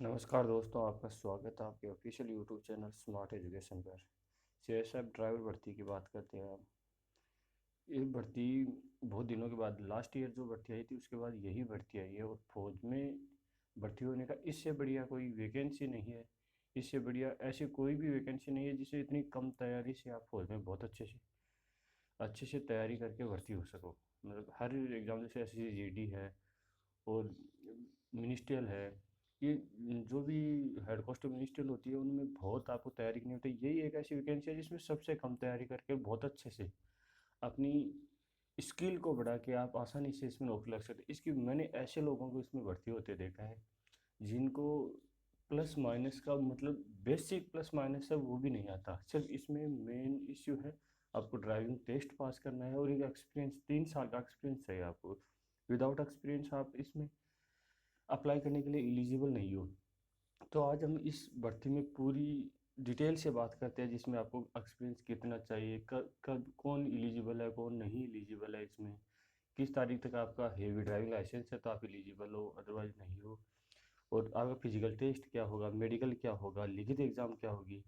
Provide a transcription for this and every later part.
नमस्कार दोस्तों, आपका स्वागत है आपके official YouTube channel smart education पर। सीएसएफ ड्राइवर भर्ती की बात करते हैं हम। ये भर्ती बहुत दिनों के बाद, लास्ट ईयर जो भर्ती आई थी उसके बाद यही भर्ती आई है, और फौज में भर्ती होने का इससे बढ़िया कोई वैकेंसी नहीं है। इससे बढ़िया ऐसी कोई भी वैकेंसी नहीं है जिससे इतनी कम तैयारी से आप फौज में बहुत अच्छे से तैयारी करके भर्ती हो सको। मतलब हर एग्ज़ाम, जैसे SSC GD है और मिनिस्ट्रियल है, ये जो भी हेड कांस्टेबल मिनिस्ट्रियल होती है उनमें बहुत आपको तैयारी करनी होती है। यही एक ऐसी वैकेंसी है जिसमें सबसे कम तैयारी करके बहुत अच्छे से अपनी स्किल को बढ़ा के आप आसानी से इसमें नौकरी लग सकते हैं। इसकी मैंने ऐसे लोगों को इसमें भर्ती होते देखा है जिनको प्लस माइनस का मतलब बेसिक प्लस माइनस है वो भी नहीं आता। सिर्फ इसमें मेन इश्यू है आपको ड्राइविंग टेस्ट पास करना है और एक एक्सपीरियंस, 3 साल का एक्सपीरियंस चाहिए आपको। विदाउट एक्सपीरियंस आप इसमें अप्लाई करने के लिए एलिजिबल नहीं हो। तो आज हम इस भर्ती में पूरी डिटेल से बात करते हैं, जिसमें आपको एक्सपीरियंस कितना चाहिए, कब कब कौन एलिजिबल है कौन नहीं एलिजिबल है, इसमें किस तारीख तक आपका हेवी ड्राइविंग लाइसेंस है तो आप एलिजिबल हो, अदरवाइज नहीं हो, और आपका फिजिकल टेस्ट क्या होगा, मेडिकल क्या होगा, लिखित एग्ज़ाम क्या होगी।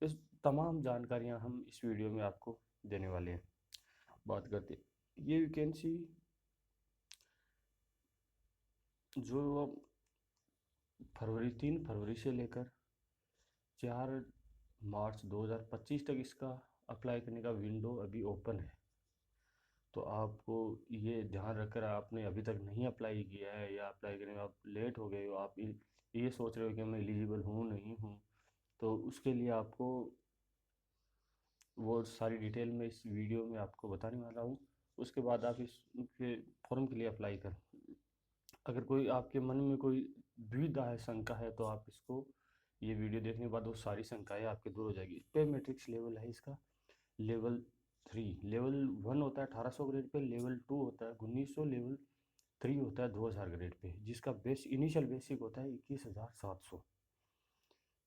इस तमाम जानकारियां हम इस वीडियो में आपको देने वाले हैं। बात करते हैं ये वैकेंसी जो फरवरी 3 फरवरी से लेकर 4 मार्च 2025 तक इसका अप्लाई करने का विंडो अभी ओपन है। तो आपको ये ध्यान रखकर, आपने अभी तक नहीं अप्लाई किया है या अप्लाई करने में आप लेट हो गए हो, आप ये सोच रहे हो कि मैं एलिजिबल हूँ नहीं हूँ, तो उसके लिए आपको वो सारी डिटेल में इस वीडियो में आपको बताने वाला हूँ। उसके बाद आप इस के फॉर्म के लिए अप्लाई कर। अगर कोई आपके मन में कोई दुविधा है, शंका है, तो आप इसको ये वीडियो देखने के बाद वो सारी शंकाएं आपके दूर हो जाएगी। पे मैट्रिक्स लेवल है इसका लेवल 3। लेवल 1 होता है 1800 ग्रेड पे, लेवल 2 होता है 1900, लेवल 3 होता है 2000 ग्रेड पे, जिसका इनिशियल बेसिक होता है 21,700।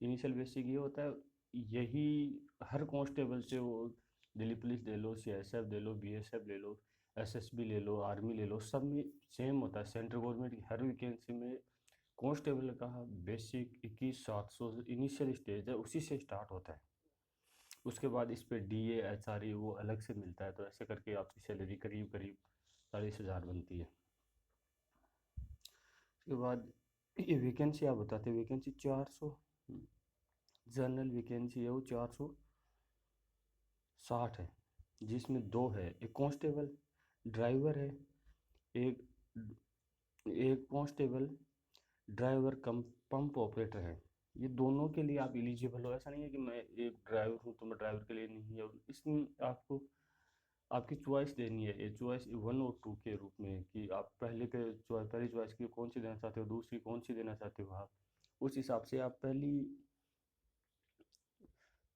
इनिशियल बेसिक ये होता है। यही हर कांस्टेबल से वो दिल्ली पुलिस ले लो, CSF ले लो, BSF ले लो, SSB ले लो, आर्मी ले लो, सब में सेम होता है। सेंट्रल गवर्नमेंट की हर वैकेंसी में कांस्टेबल का बेसिक 21,700 इनिशियल स्टेज है, उसी से स्टार्ट होता है। उसके बाद इस पे DA HRA वो अलग से मिलता है, तो ऐसे करके आपकी सैलरी करीब करीब 40,000 बनती है। उसके बाद ये वैकेंसी आप बताते हैं, वैकेंसी 400 जनरल वैकेंसी है, वो 460 है, जिसमें दो है, एक कांस्टेबल ड्राइवर है, एक एक कांस्टेबल ड्राइवर कम पंप ऑपरेटर है। ये दोनों के लिए आप एलिजिबल हो। ऐसा नहीं है कि मैं एक ड्राइवर हूँ तो मैं ड्राइवर के लिए नहीं है। इसमें आपको आपकी चॉइस देनी है, ये चॉइस 1 और 2 के रूप में, कि आप पहली चॉइस की कौन सी देना चाहते हो, दूसरी कौन सी देना चाहते हो। आप उस हिसाब से आप पहली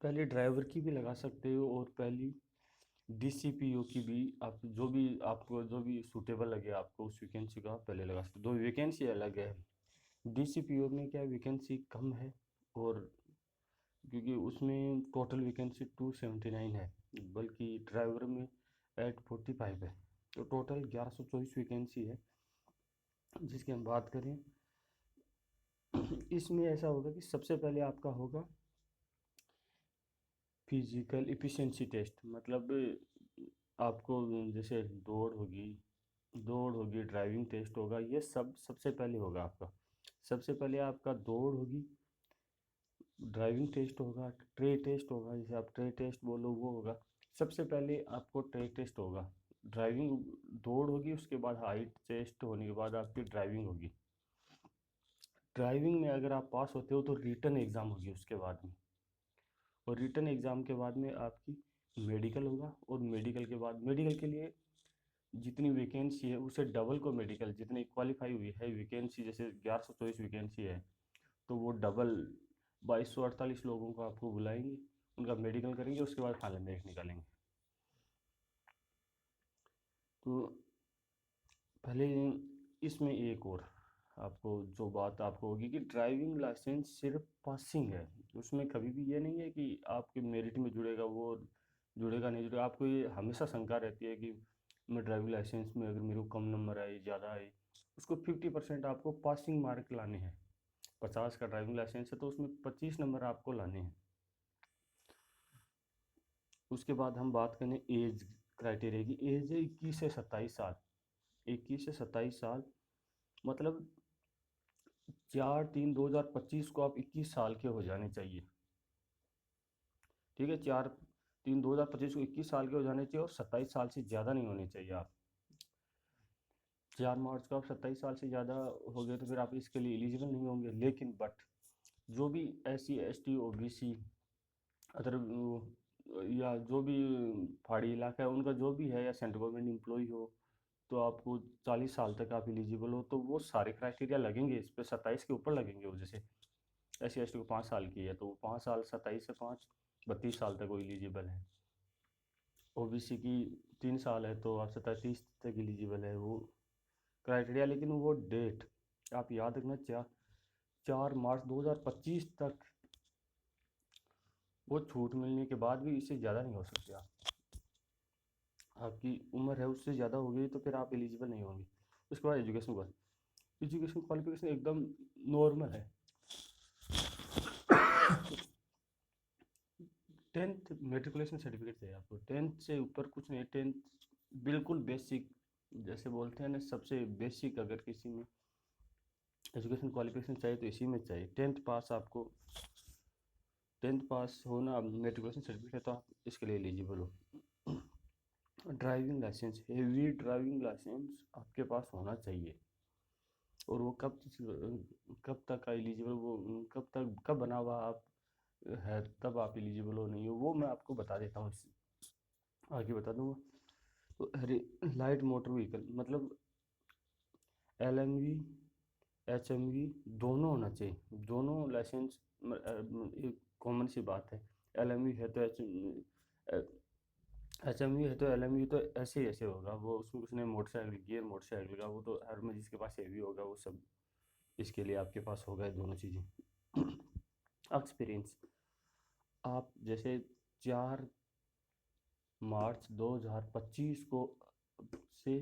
पहले ड्राइवर की भी लगा सकते हो, और पहली DCPO की भी, आप जो भी आपको जो भी सूटेबल लगे आपको उस वैकेंसी का आप पहले लगा सकते हो। दो वैकेंसी अलग है। DCPO में क्या वैकेंसी कम है, और क्योंकि उसमें टोटल वैकेंसी 279 है, बल्कि ड्राइवर में 845 है, तो टोटल 1124 वैकेंसी है। जिसकी हम बात करें, इसमें ऐसा होगा कि सबसे पहले आपका होगा फिजिकल इफिशिएंसी टेस्ट। मतलब आपको जैसे दौड़ होगी, ड्राइविंग टेस्ट होगा, ये सब सबसे पहले होगा आपका। सबसे पहले आपका दौड़ होगी, ड्राइविंग टेस्ट होगा, ट्रे टेस्ट होगा, जैसे आप ट्रे टेस्ट बोलो वो होगा। सबसे पहले आपको ट्रे टेस्ट होगा, ड्राइविंग दौड़ होगी, उसके बाद हाइट टेस्ट होने के बाद आपकी ड्राइविंग होगी। ड्राइविंग में अगर आप पास होते हो तो रिटन एग्ज़ाम होगी उसके बाद में, और रिटन एग्ज़ाम के बाद में आपकी मेडिकल होगा, और मेडिकल के बाद, मेडिकल के लिए जितनी वैकेंसी है उससे डबल को मेडिकल, जितनी क्वालिफाई हुई है वैकेंसी, जैसे 1124 वैकेंसी है तो वो डबल 2248 लोगों को आपको बुलाएंगे, उनका मेडिकल करेंगे, उसके बाद फाइनल मेरिट निकालेंगे। तो पहले इसमें एक और आपको जो बात आपको होगी कि ड्राइविंग लाइसेंस सिर्फ पासिंग है। उसमें कभी भी ये नहीं है कि आपके मेरिट में जुड़ेगा, वो जुड़ेगा नहीं जुड़ेगा। आपको ये हमेशा शंका रहती है कि मैं ड्राइविंग लाइसेंस में अगर मेरे को कम नंबर आए, ज़्यादा आए, उसको 50% आपको पासिंग मार्क लाने हैं। 50 का ड्राइविंग लाइसेंस है तो उसमें 25 नंबर आपको लाने हैं। उसके बाद हम बात करें एज क्राइटेरिया की। एज है 21 से 27 साल। 21 से 27 साल मतलब 4/3/2025 को आप 21 साल के हो जाने चाहिए। ठीक है, 4/3/2025 को 21 साल के हो जाने चाहिए और 27 साल से ज़्यादा नहीं होने चाहिए आप। 4 मार्च को आप 27 साल से ज़्यादा हो गए तो फिर आप इसके लिए एलिजिबल नहीं होंगे। लेकिन बट जो भी SC ST OBC अदर या जो भी पहाड़ी इलाका है उनका जो भी है, या सेंट्रल गवर्नमेंट एम्प्लॉय हो, तो आपको 40 साल तक आप एलिजिबल हो, तो वो सारे क्राइटेरिया लगेंगे इस पर। 27 के ऊपर लगेंगे वो। जैसे SC ST को 5 साल की है तो 5 साल, 27 से 5 32 साल तक वो एलिजिबल है। OBC की 3 साल है तो आप 37 तक एलिजिबल है वो क्राइटेरिया। लेकिन वो डेट आप याद रखना, 4 मार्च 2025 तक वो छूट मिलने के बाद भी इससे ज़्यादा नहीं हो सकते आप। आपकी उम्र है उससे ज़्यादा हो गई तो फिर आप एलिजिबल नहीं होंगे। उसके बाद एजुकेशन क्वालिफिकेशन एकदम नॉर्मल है। 10th मेट्रिकुलेशन सर्टिफिकेट चाहिए आपको। 10th से ऊपर कुछ नहीं। 10th बिल्कुल बेसिक, जैसे बोलते हैं ना, सबसे बेसिक अगर किसी में एजुकेशन क्वालिफिकेशन चाहिए तो इसी में चाहिए। 10th पास आपको, 10th पास होना मेट्रिकुलेशन सर्टिफिकेट है तो आप इसके लिए एलिजिबल हो। Driving licence, heavy driving licence आपके पास होना चाहिए। और वो कब तक का एलिजिबल, वो कब बना हुआ आप है तब आप एलिजिबल हो नहीं हो, वो मैं आपको बता देता हूँ, आगे बता दूंगा। तो लाइट मोटर व्हीकल मतलब LMV HMV दोनों होना चाहिए। दोनों लाइसेंस एक कॉमन सी बात है। LMV है तो HMV है तो LMV तो ऐसे ही ऐसे होगा वो। उसमें कुछ नहीं, मोटरसाइकिल गियर मोटरसाइकिल का वो तो हर में जिसके पास हेवी होगा वो सब इसके लिए आपके पास होगा दोनों चीज़ें। एक्सपीरियंस, आप जैसे 4 मार्च 2025 को से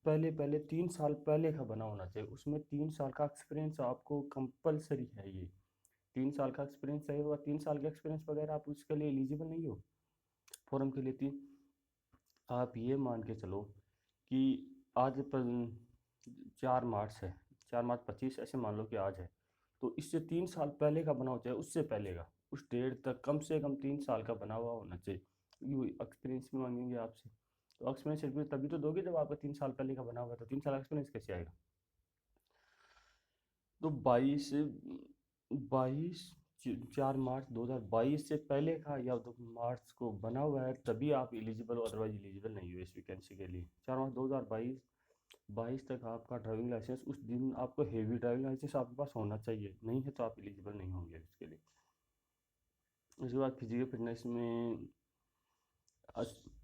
पहले पहले 3 साल पहले का बना होना चाहिए। उसमें 3 साल का एक्सपीरियंस आपको कंपलसरी है। ये 3 साल का एक्सपीरियंस चाहिए होगा। 3 साल का एक्सपीरियंस वगैरह आप उसके लिए एलिजिबल नहीं हो फॉर्म के लिए। तीन, आप ये मान के चलो कि आज पर 4 मार्च है, 4 मार्च 25 ऐसे मान लो कि आज है, तो इससे 3 साल पहले का बना हो, चाहे उससे पहले का, उस डेट तक कम से कम 3 साल का बना हुआ होना चाहिए। ये एक्सपीरियंस भी मांगेंगे आपसे, तो एक्सपीरियंस सर्टिफिकेट तभी तो दोगे जब आपका 3 साल पहले का बना हुआ है। तो 3 साल एक्सपीरियंस कैसे आएगा? तो 4 मार्च 2022 से पहले का या तो मार्च को बना हुआ है तभी आप एलिजिबल हो, अदरवाइज एलिजिबल नहीं हो इस वैकेंसी के लिए। 4 मार्च 2022 तक आपका ड्राइविंग लाइसेंस, उस दिन आपको हेवी ड्राइविंग लाइसेंस आपके पास होना चाहिए। नहीं है तो आप एलिजिबल नहीं होंगे इसके लिए। उसके बाद फिजिकल फिटनेस में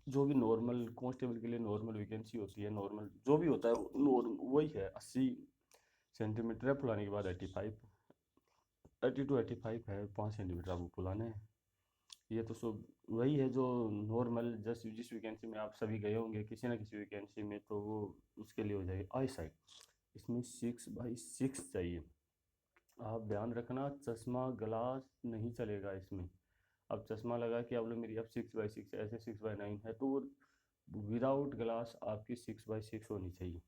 जो भी नॉर्मल कांस्टेबल के लिए नॉर्मल वैकेंसी होती है, नॉर्मल जो भी होता है वही है। 80 सेंटीमीटर है, फुलाने के बाद 80 to 85 है, 5 सेंटीमीटर आपको फुलाने हैं। ये तो सब वही है जो नॉर्मल, जस्ट जिस वैकेंसी में आप सभी गए होंगे किसी ना किसी वैकेंसी में, तो वो उसके लिए हो जाएगी। आई साइड, इसमें 6/6 चाहिए। आप ध्यान रखना, चश्मा ग्लास नहीं चलेगा इसमें। अब चश्मा लगा कि आप लोग मेरी अब 6/6 ऐसे 6/9 है तो वो विदाउट ग्लास आपकी 6/6 होनी चाहिए।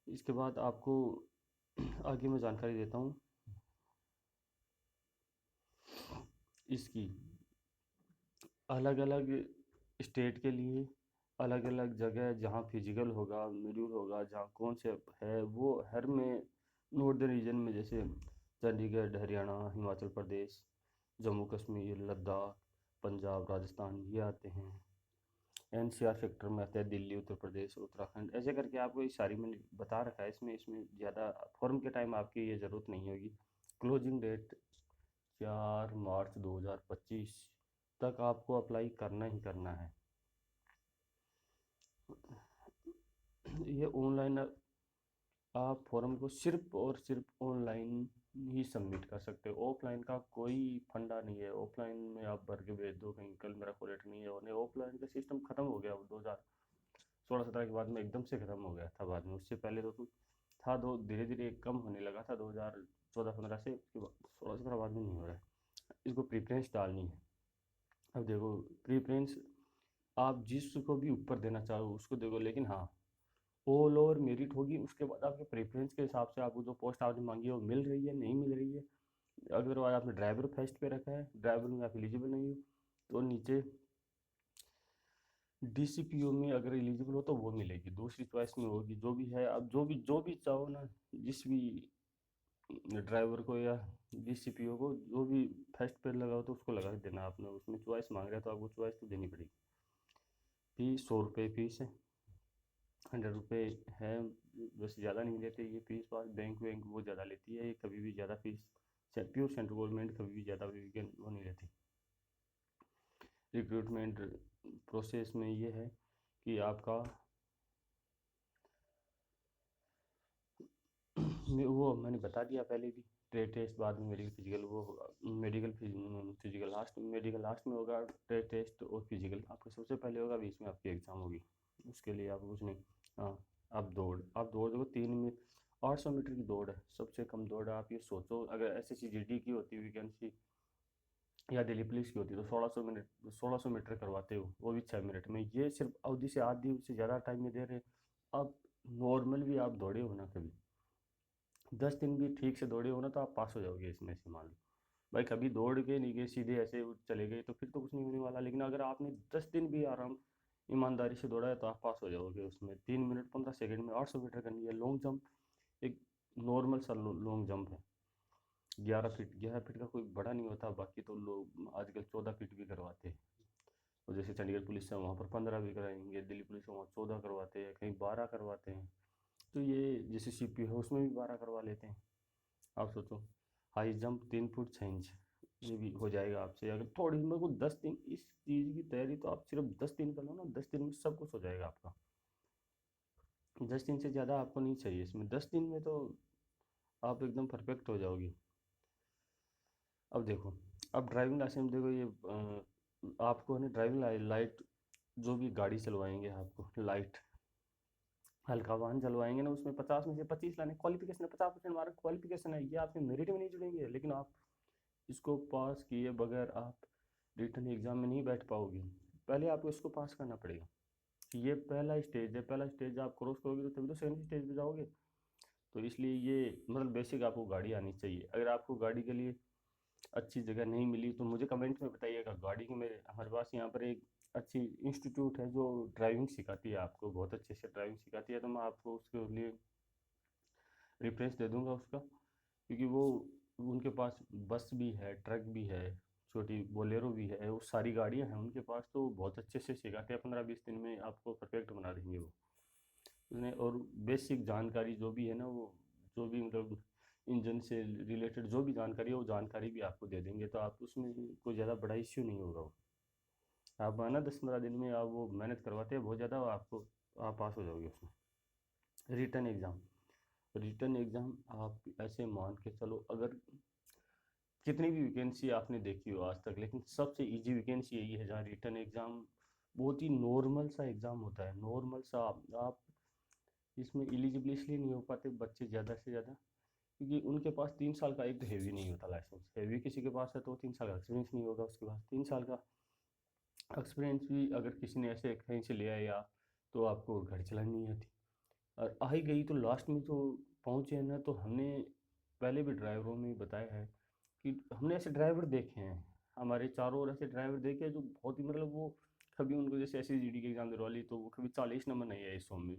इसके बाद आपको आगे मैं जानकारी देता हूँ इसकी। अलग अलग स्टेट के लिए अलग अलग जगह जहाँ फिजिकल होगा, मॉड्यूल होगा, जहाँ कौन से है वो हर में। नॉर्दर्न रीजन में जैसे चंडीगढ़, हरियाणा, हिमाचल प्रदेश, जम्मू कश्मीर, लद्दाख, पंजाब, राजस्थान ये आते हैं। NCR सेक्टर में आते हैं दिल्ली, उत्तर प्रदेश, उत्तराखंड, ऐसे करके आपको ये सारी मैंने बता रखा है। इसमें ज़्यादा फॉर्म के टाइम आपकी ये ज़रूरत नहीं होगी। क्लोजिंग डेट 4 मार्च 2025 तक आपको अप्लाई करना ही करना है। ये ऑनलाइन आप फॉर्म को सिर्फ और सिर्फ ऑनलाइन ही सबमिट कर सकते हो। ऑफलाइन का कोई फंडा नहीं है। ऑफलाइन में आप भर के भेज दो कहीं, कल मेरा कोई लेटर नहीं है, और ऑफलाइन का सिस्टम ख़त्म हो गया 2016-17 के बाद में, एकदम से ख़त्म हो गया था। बाद में उससे पहले तो था, दो धीरे धीरे कम होने लगा था 2014-15 से, उसके बाद 16-17 बाद में नहीं हो रहा है। इसको प्रेफरेंस डालनी है। अब देखो, प्रेफरेंस आप जिसको भी ऊपर देना चाहो उसको देखो, लेकिन हाँ, ऑल ओवर मेरिट होगी, उसके बाद आपके प्रेफरेंस के हिसाब से आपको जो पोस्ट आपने मांगी है वो मिल रही है नहीं मिल रही है। अगर आज आपने ड्राइवर फर्स्ट पे रखा है, ड्राइवर में आप एलिजिबल नहीं हो, तो नीचे डीसीपीओ में अगर एलिजिबल हो तो वो मिलेगी, दूसरी चॉइस में होगी जो भी है। अब जो भी चाहो ना, जिस भी ड्राइवर को या डीसीपीओ को जो भी फर्स्ट पे लगा हो तो उसको लगा देना आपने। उसमें चॉइस मांग रहा है तो आपको चॉइस तो देनी पड़ेगी। फीस 100 रुपये फीस है, 100 रुपये है, वैसे ज़्यादा नहीं लेते ये फीस। पास बैंक वैंक वो ज़्यादा लेती है, ये कभी भी ज़्यादा फीस, प्योर सेंट्रल गवर्नमेंट कभी भी ज़्यादा वो नहीं लेती। रिक्रूटमेंट प्रोसेस में ये है कि आपका वो मैंने बता दिया पहले भी, ट्रेड टेस्ट बाद में मेडिकल फिजिकल, वो मेडिकल फिजिकल लास्ट में होगा। ट्रेड टेस्ट और फिजिकल आपका सबसे पहले होगा, बीच में आपकी एग्ज़ाम होगी। उसके लिए आप कुछ नहीं, हाँ, आप दौड़ देखो, 3 मिनट 800 मीटर की दौड़ है, सबसे कम दौड़ है। आप ये सोचो अगर SSC GD की होती वैकेंसी या दिल्ली पुलिस की होती तो 1600 मीटर करवाते हो, वो भी 6 मिनट में। ये सिर्फ अवधि से आधी से ज़्यादा टाइम में दे रहे हैं। अब नॉर्मल भी आप दौड़े हो ना कभी, 10 दिन भी ठीक से दौड़े हो ना, तो आप पास हो जाओगे इसमें से। मान लो भाई कभी दौड़ के नहीं गए, सीधे ऐसे चले गए, तो फिर तो कुछ नहीं होने वाला। लेकिन अगर आपने 10 दिन भी आराम ईमानदारी से दौड़ा है तो आप पास हो जाओगे उसमें। 3 मिनट 15 सेकंड में 800 मीटर करनी है। लॉन्ग जंप एक नॉर्मल सा लॉन्ग जंप है, 11 फीट का कोई बड़ा नहीं होता। बाकी तो लोग आजकल 14 फीट भी करवाते हैं। और जैसे चंडीगढ़ पुलिस है वहाँ पर 15 भी कराएंगे, दिल्ली पुलिस है वहाँ 14 करवाते हैं, कहीं 12 करवाते हैं। तो ये जैसे CP है उसमें भी 12 करवा लेते हैं। आप सोचो, हाई जंप 3 फुट 6 इंच, ये भी हो जाएगा आपसे। अगर थोड़ी मेरे को 10 दिन इस चीज़ की तैयारी, तो आप सिर्फ 10 दिन कर लो ना, 10 दिन में सब कुछ हो जाएगा आपका। 10 दिन से ज़्यादा आपको नहीं चाहिए इसमें, 10 दिन में तो आप एकदम परफेक्ट हो जाओगे। अब देखो, अब ड्राइविंग लाइसेंस देखो, ये आपको है ना ड्राइविंग लाइट, जो भी गाड़ी चलवाएंगे आपको लाइट हल्का वाहन चलवाएंगे ना, उसमें 50 में से 25 लाने क्वालिफिकेशन है, 50% हमारा क्वालिफिकेशन है, ये आपके मेरिट में नहीं जुड़ेंगे। लेकिन आप इसको पास किए बगैर आप रिटर्न एग्ज़ाम में नहीं बैठ पाओगे। पहले आपको इसको पास करना पड़ेगा। ये पहला स्टेज है, पहला स्टेज आप क्रॉस करोगे तो तभी तो सेकंड स्टेज पे जाओगे। तो इसलिए ये मतलब बेसिक आपको गाड़ी आनी चाहिए। अगर आपको गाड़ी के लिए अच्छी जगह नहीं मिली तो मुझे कमेंट में बताइएगा। गाड़ी के मेरे हमारे पास यहाँ पर एक अच्छी इंस्टीट्यूट है जो ड्राइविंग सिखाती है, आपको बहुत अच्छे से ड्राइविंग सिखाती है। तो मैं आपको उसके लिए रेफरेंस दे दूंगा उसका, क्योंकि वो उनके पास बस भी है, ट्रक भी है, छोटी बोलेरो भी है, वो सारी गाड़ियाँ हैं उनके पास। तो बहुत अच्छे से सिखाते हैं, 15-20 दिन में आपको परफेक्ट बना देंगे वो उन्हें। और बेसिक जानकारी जो भी है ना, वो जो भी मतलब इंजन से रिलेटेड जो भी जानकारी है वो जानकारी भी आपको दे देंगे। तो आप उसमें कोई ज़्यादा बड़ा इश्यू नहीं होगा वो। आप आना 10-15 दिन में, आप वो मेहनत करवाते हैं बहुत ज़्यादा, आपको आप पास हो जाओगे उसमें। रिटर्न एग्ज़ाम आप ऐसे मान के चलो, अगर कितनी भी वैकेंसी आपने देखी हो आज तक, लेकिन सबसे इजी वैकेंसी यही है जहाँ रिटर्न एग्ज़ाम बहुत ही नॉर्मल सा एग्ज़ाम होता है। नॉर्मल सा आप इसमें एलिजिबल इसलिए नहीं हो पाते बच्चे ज़्यादा से ज़्यादा, क्योंकि उनके पास 3 साल का एक तो हैवी नहीं होता लाइसेंस। हैवी किसी के पास है तो 3 साल का एक्सपीरियंस नहीं होगा उसके पास। 3 साल का एक्सपीरियंस भी अगर किसी ने ऐसे कहीं से लिया या, तो आपको गाड़ी चलानी नहीं आती। और आ ही गई तो लास्ट में तो पहुँचे हैं ना, तो हमने पहले भी ड्राइवरों में बताया है कि हमने ऐसे ड्राइवर देखे हैं, हमारे चारों ओर ऐसे ड्राइवर देखे हैं जो बहुत ही मतलब वो कभी उनको जैसे SSGD के एग्जाम दिलवा ली तो वो कभी 40 नंबर नहीं आए 100 में।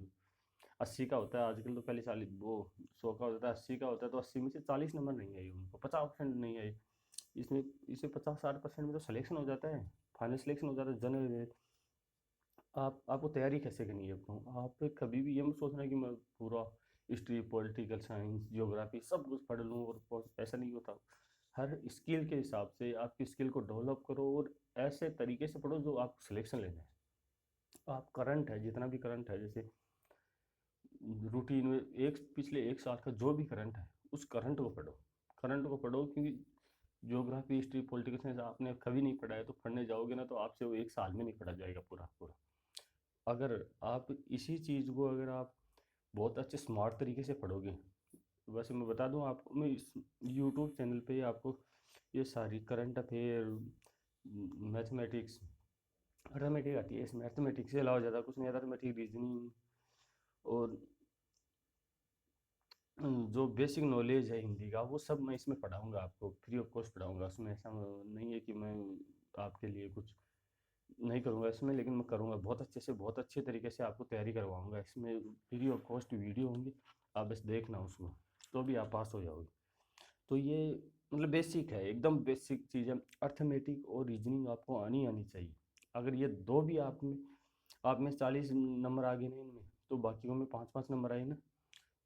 80 का होता है आजकल, तो पहले 40 वो 100 का होता है, 80 का होता है, तो 80 में से 40 नंबर नहीं आए उनको, 50% नहीं आए। इसमें इसे 50-60% में तो सिलेक्शन हो जाता है, फाइनल सिलेक्शन हो जाता है जनरल में। आपको तैयारी कैसे करनी है आपको, आप कभी भी ये मत सोचना कि मैं पूरा हिस्ट्री पॉलिटिकल साइंस जियोग्राफी सब कुछ पढ़ लूँ, और ऐसा नहीं होता। हर स्किल के हिसाब से आपकी स्किल को डेवलप करो, और ऐसे तरीके से पढ़ो जो आपको सिलेक्शन लेना है। आप करंट है, जितना भी करंट है, जैसे रूटीन में पिछले 1 साल का जो भी करंट है उस करंट को पढ़ो। क्योंकि ज्योग्राफी हिस्ट्री पॉलिटिकल साइंस आपने कभी नहीं पढ़ा है, तो पढ़ने जाओगे ना तो आपसे वो 1 साल में नहीं पढ़ा जाएगा पूरा पूरा। अगर आप इसी चीज़ को अगर आप बहुत अच्छे स्मार्ट तरीके से पढ़ोगे। वैसे मैं बता दूं आपको, मैं इस यूट्यूब चैनल पे आपको ये सारी करंट अफेयर, मैथमेटिक्स, अर्थमेटिक आती है, इस मैथमेटिक्स के अलावा ज़्यादा कुछ नहीं आता। अर्थमेटिक, रीजनिंग और जो बेसिक नॉलेज है हिंदी का, वो सब मैं इसमें पढ़ाऊँगा आपको, फ्री ऑफ कॉस्ट पढ़ाऊँगा। उसमें ऐसा नहीं है कि मैं आपके लिए कुछ नहीं करूँगा इसमें, लेकिन मैं करूँगा बहुत अच्छे से, बहुत अच्छे तरीके से आपको तैयारी करवाऊँगा। इसमें फ्री ऑफ कॉस्ट वीडियो होंगी, आप बस देखना उसको, तो भी आप पास हो जाओगे। तो ये मतलब बेसिक है, एकदम बेसिक चीज़ है। अर्थमेटिक और रीजनिंग आपको आनी आनी चाहिए। अगर ये दो भी आप में 40 नंबर आ गए ना इनमें, तो बाकियों में 5-5 नंबर आए ना,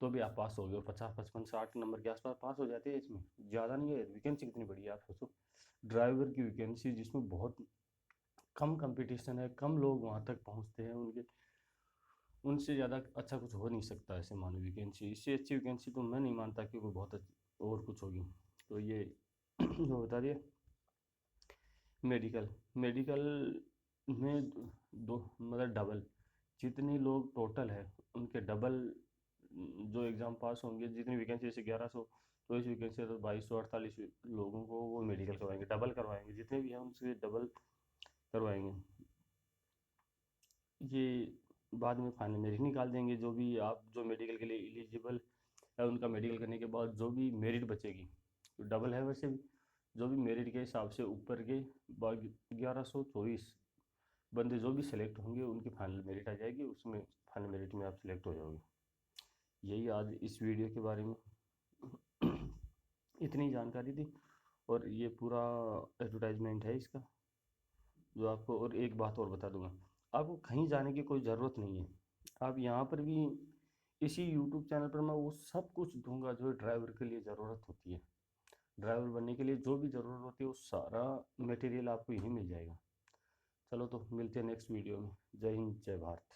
तो भी आप पास हो गए। 50, 55, 60 नंबर के आसपास पास हो जाते हैं इसमें, ज़्यादा नहीं है। वैकेंसी कितनी बड़ी है आप सोचो, ड्राइवर की वैकेंसी, जिसमें बहुत कम कंपटीशन है, कम लोग वहाँ तक पहुँचते हैं, उनके उनसे ज़्यादा अच्छा कुछ हो नहीं सकता ऐसे मानो वैकेंसी। इससे अच्छी वैकेंसी तो मैं नहीं मानता कि कोई बहुत अच्छी और कुछ होगी। तो ये जो बता दिया। मेडिकल, मेडिकल में दो मतलब डबल, जितने लोग टोटल है उनके डबल जो एग्ज़ाम पास होंगे, जितनी वैकेंसी जैसे 1100, तो इस वैकेंसी तो 2248 लोगों को वो मेडिकल करवाएंगे, डबल करवाएंगे, जितने भी हैं उनसे डबल करवाएंगे। ये बाद में फाइनल मेरिट निकाल देंगे, जो भी आप जो मेडिकल के लिए एलिजिबल है, उनका मेडिकल करने के बाद जो भी मेरिट बचेगी, तो डबल है वैसे भी, जो भी मेरिट के हिसाब से ऊपर के 1124 बंदे जो भी सिलेक्ट होंगे, उनकी फाइनल मेरिट आ जाएगी, उसमें फाइनल मेरिट में आप सिलेक्ट हो जाओगे। यही आज इस वीडियो के बारे में इतनी जानकारी थी, और ये पूरा एडवर्टाइजमेंट है इसका जो आपको। और एक बात और बता दूंगा, आपको कहीं जाने की कोई ज़रूरत नहीं है। आप यहाँ पर भी इसी यूट्यूब चैनल पर मैं वो सब कुछ दूंगा जो ड्राइवर के लिए ज़रूरत होती है। ड्राइवर बनने के लिए जो भी ज़रूरत होती है, वो सारा मटेरियल आपको यहीं मिल जाएगा। चलो तो मिलते हैं नेक्स्ट वीडियो में। जय हिंद, जय भारत।